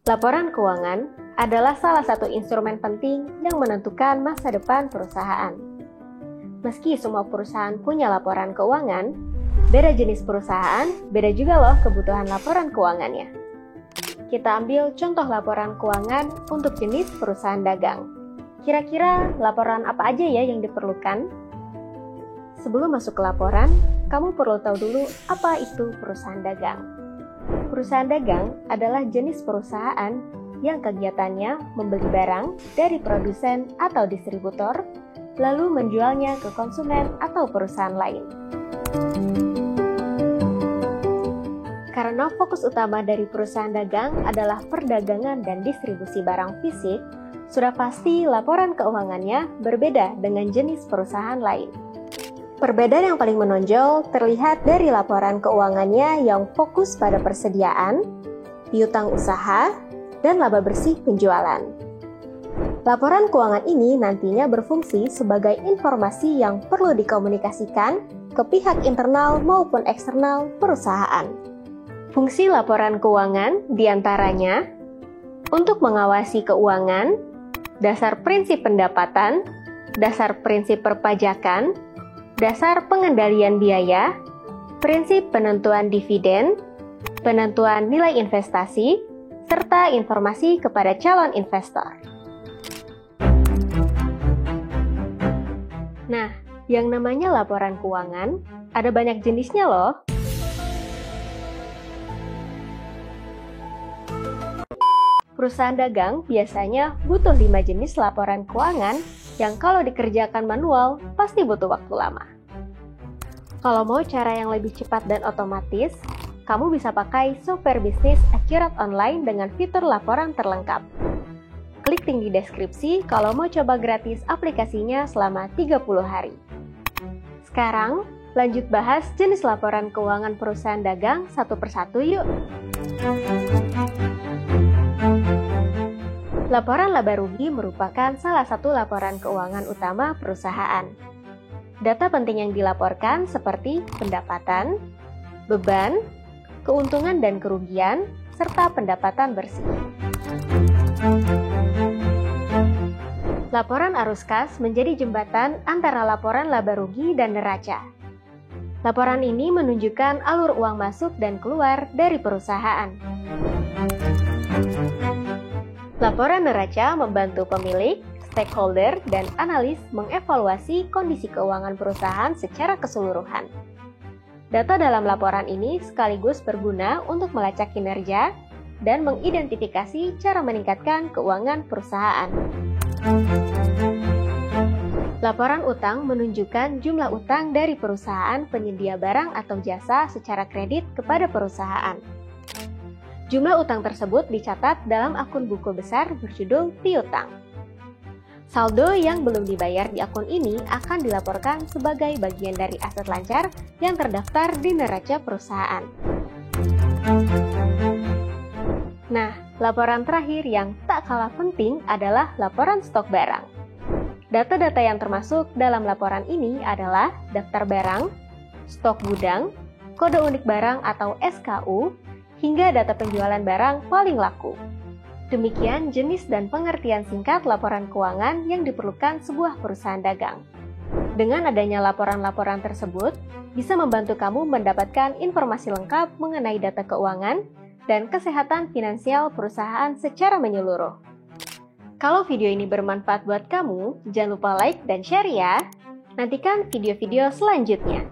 Laporan keuangan adalah salah satu instrumen penting yang menentukan masa depan perusahaan. Meski semua perusahaan punya laporan keuangan, beda jenis perusahaan, beda juga loh kebutuhan laporan keuangannya. Kita ambil contoh laporan keuangan untuk jenis perusahaan dagang. Kira-kira laporan apa aja ya yang diperlukan? Sebelum masuk ke laporan, kamu perlu tahu dulu apa itu perusahaan dagang. Perusahaan dagang adalah jenis perusahaan yang kegiatannya membeli barang dari produsen atau distributor, lalu menjualnya ke konsumen atau perusahaan lain. Karena fokus utama dari perusahaan dagang adalah perdagangan dan distribusi barang fisik, sudah pasti laporan keuangannya berbeda dengan jenis perusahaan lain. Perbedaan yang paling menonjol terlihat dari laporan keuangannya yang fokus pada persediaan, piutang usaha, dan laba bersih penjualan. Laporan keuangan ini nantinya berfungsi sebagai informasi yang perlu dikomunikasikan ke pihak internal maupun eksternal perusahaan. Fungsi laporan keuangan diantaranya untuk mengawasi keuangan, dasar prinsip pendapatan, dasar prinsip perpajakan, dasar pengendalian biaya, prinsip penentuan dividen, penentuan nilai investasi, serta informasi kepada calon investor. Nah, yang namanya laporan keuangan, ada banyak jenisnya loh. Perusahaan dagang biasanya butuh 5 jenis laporan keuangan yang kalau dikerjakan manual pasti butuh waktu lama. Kalau mau cara yang lebih cepat dan otomatis, kamu bisa pakai software bisnis Accurate Online dengan fitur laporan terlengkap. Klik link di deskripsi kalau mau coba gratis aplikasinya selama 30 hari. Sekarang, lanjut bahas jenis laporan keuangan perusahaan dagang satu persatu yuk. Laporan laba rugi merupakan salah satu laporan keuangan utama perusahaan. Data penting yang dilaporkan seperti pendapatan, beban, keuntungan dan kerugian, serta pendapatan bersih. Laporan arus kas menjadi jembatan antara laporan laba rugi dan neraca. Laporan ini menunjukkan alur uang masuk dan keluar dari perusahaan. Laporan neraca membantu pemilik, stakeholder, dan analis mengevaluasi kondisi keuangan perusahaan secara keseluruhan. Data dalam laporan ini sekaligus berguna untuk melacak kinerja dan mengidentifikasi cara meningkatkan keuangan perusahaan. Laporan utang menunjukkan jumlah utang dari perusahaan penyedia barang atau jasa secara kredit kepada perusahaan. Jumlah utang tersebut dicatat dalam akun buku besar berjudul piutang. Saldo yang belum dibayar di akun ini akan dilaporkan sebagai bagian dari aset lancar yang terdaftar di neraca perusahaan. Nah, laporan terakhir yang tak kalah penting adalah laporan stok barang. Data-data yang termasuk dalam laporan ini adalah daftar barang, stok gudang, kode unik barang atau SKU, hingga data penjualan barang paling laku. Demikian jenis dan pengertian singkat laporan keuangan yang diperlukan sebuah perusahaan dagang. Dengan adanya laporan-laporan tersebut, bisa membantu kamu mendapatkan informasi lengkap mengenai data keuangan dan kesehatan finansial perusahaan secara menyeluruh. Kalau video ini bermanfaat buat kamu, jangan lupa like dan share ya. Nantikan video-video selanjutnya.